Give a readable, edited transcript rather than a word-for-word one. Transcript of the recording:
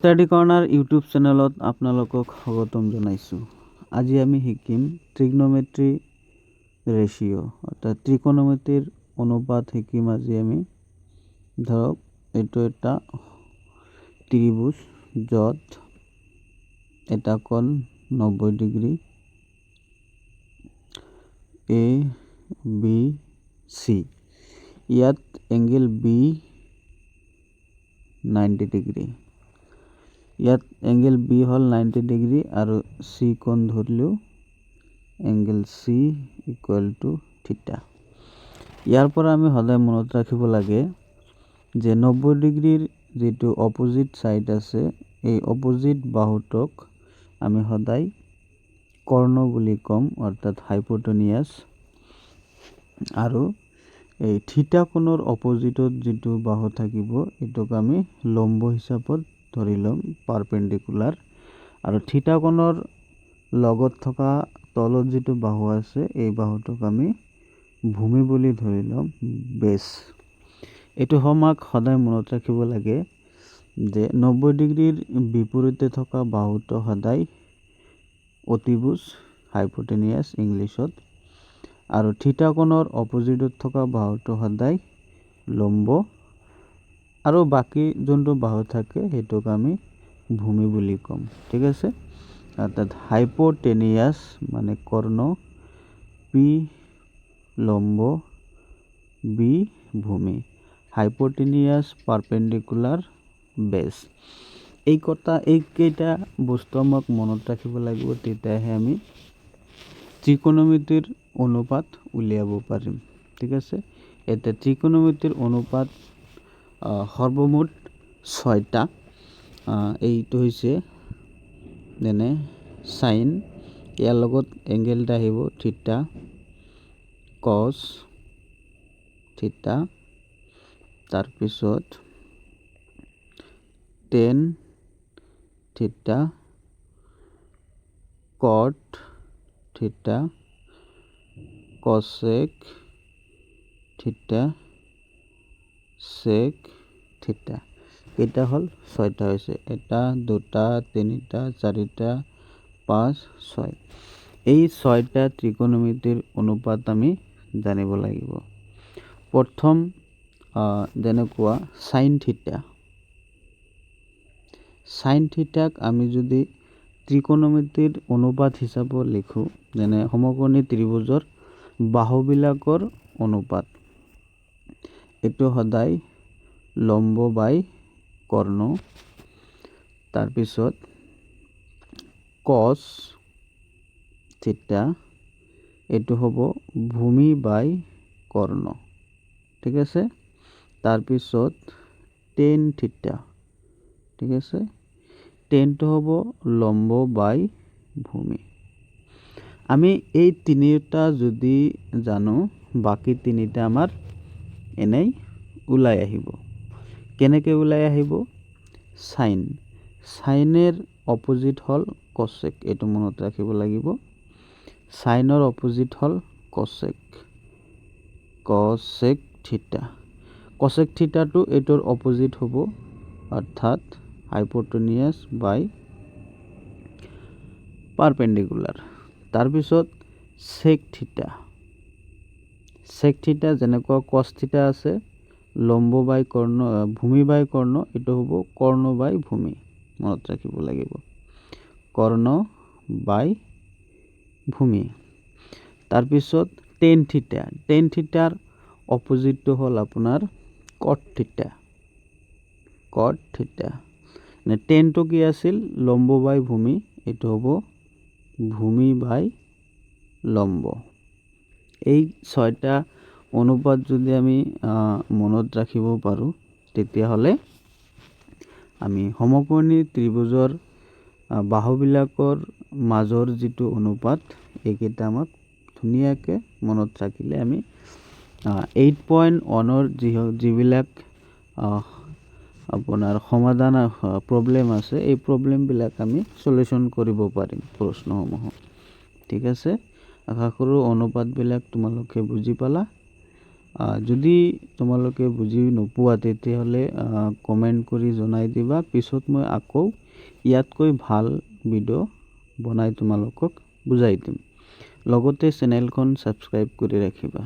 Study corner YouTube চেনেলত আপোনালোকক স্বাগতম জনাইছোঁ। আজি আমি শিকিম ট্ৰিগনমেট্ৰি ৰেচিঅ' অৰ্থাৎ ত্ৰিকোণমিতিৰ অনুপাত শিকিম। আজি আমি ধৰক এইটো এটা ত্ৰিভুজ য'ত এটা কোণ 90 ডিগ্ৰী এ বি চি, ইয়াত এংগেল বি 90 ডিগ্ৰী, ইয়াত এংগেল বি হ'ল 90 ডিগ্ৰী আৰু চি কোণ ধৰিলেও এংগেল চি ইকুৱেল টু থিটা। ইয়াৰ পৰা আমি সদায় মনত ৰাখিব লাগে যে 90 ডিগ্ৰীৰ যিটো অপজিট ছাইড আছে, এই অপজিট বাহুটোক আমি সদায় কৰ্ণ বুলি ক'ম, অৰ্থাৎ হাইপোটেনিয়াছ। আৰু এই থিটা কোণৰ অপজিটত যিটো বাহু থাকিব এইটোক আমি লম্ব হিচাপত ধৰি ল'ম, পাৰপেণ্ডিকুলাৰ। আৰু থিটা কোণৰ লগত থকা তলত যিটো বাহু আছে এই বাহুটোক আমি ভূমি বুলি ধৰি ল'ম, বেছ। এইটো আমাক সদায় মনত ৰাখিব লাগে যে 90 ডিগ্ৰীৰ বিপৰীতে থকা বাহুটো সদায় অতিভুজ, হাইপোটেনিয়াছ ইংলিছত, আৰু থিটা কোণৰ অপজিটত থকা বাহুটো সদায় লম্ব, আৰু বাকী যোনটো বাহু থাকে সেইটোক আমি ভূমি বুলি ক'ম। ঠিক আছে, অৰ্থাৎ হাইপোটেনিয়াছ মানে কৰ্ণ, পি লম্ব, বি ভূমি, হাইপোটেনিয়াছ পাৰপেণ্ডিকুলাৰ বেছ। এইকেইটা বস্তু আমাক মনত ৰাখিব লাগিব, তেতিয়াহে আমি ত্ৰিকোণমিতিৰ অনুপাত উলিয়াব পাৰিম। ঠিক আছে, এতিয়া ত্ৰিকোণমিতিৰ অনুপাত সৰ্বমুঠ 6টা। এইটো হৈছে যেনে চাইন, ইয়াৰ লগত এংগেল এটা আহিব থিটা, কছ থিটা, তাৰপিছত টেন থিটা, কট থিটা, কছেক থিটা, সেক থিটা। কেইটা হ'ল? 6টা হৈছে। 1 2 3 4 5 6। এই 6টা ত্ৰিকোণমিতিৰ অনুপাত আমি জানিব লাগিব। প্ৰথম যেনেকুৱা চাইন থিটা, চাইন থিটাক আমি যদি ত্ৰিকোণমিতিৰ অনুপাত হিচাপত লিখোঁ, যেনে সমকোণী ত্ৰিভুজৰ বাহুবিলাকৰ অনুপাত, এইটো সদায় লম্ব বাই কৰ্ণ, তাৰপিছত কছ থিটা, এইটো হ'ব ভূমি বাই কৰ্ণ। ঠিক আছে, তাৰপিছত টেন থিটা, ঠিক আছে, টেনটো হ'ব লম্ব বাই ভূমি। আমি এই তিনিটা যদি জানো, বাকী তিনিটা আমাৰ এনেই ওলাই আহিব। কেনেকৈ ওলাই আহিব? চাইন, চাইনেৰ অপোজিট হ'ল কছেক, এইটো মনত ৰাখিব লাগিব। চাইনৰ অপোজিট হ'ল কছেক, কছেক থিটা। কছেক থিটাটো এইটোৰ অপোজিট হ'ব, অৰ্থাৎ হাইপোটেনিয়াছ বাই পাৰপেণ্ডিকুলাৰ। তাৰপিছত সেক থিটা, সেক থিটা যেনেকুৱা কছ থিটা আছে, লম্ব বাই কৰ্ণ, ভূমি বাই কৰ্ণ, এইটো হ'ব কৰ্ণ বাই ভূমি, মনত ৰাখিব লাগিব, কৰ্ণ বাই ভূমি। তাৰপিছত টেন থিটা, টেন থিটাৰ অপোজিটটো হ'ল আপোনাৰ কট থিটা, কট থিটা। টেনটো কি আছিল? লম্ব বাই ভূমি, এইটো হ'ব ভূমি বাই লম্ব। এই 6টা অনুপাত যদি আমি মনত ৰাখিব পাৰোঁ, তেতিয়াহ'লে আমি সমকোণী ত্ৰিভুজৰ বাহুবিলাকৰ মাজৰ যিটো অনুপাত, এইকেইটা আমাক ধুনীয়াকৈ মনত ৰাখিলে আমি 8.1ৰ যিবিলাক আপোনাৰ সমাধান প্ৰব্লেম আছে, এই প্ৰব্লেমবিলাক আমি সলিউশ্যন কৰিব পাৰিম প্ৰশ্নসমূহ। ঠিক আছে, আশা কৰোঁ অনুপাতবিলাক তোমালোকে বুজি পালা। যদি তোমালোকে বুজি নোপোৱা তেতিয়াহ'লে কমেণ্ট কৰি জনাই দিবা, পিছত মই আকৌ ইয়াতকৈ ভাল ভিডিঅ' বনাই তোমালোকক বুজাই দিম। লগতে চেনেলখন ছাবস্ক্ৰাইব কৰি ৰাখিবা।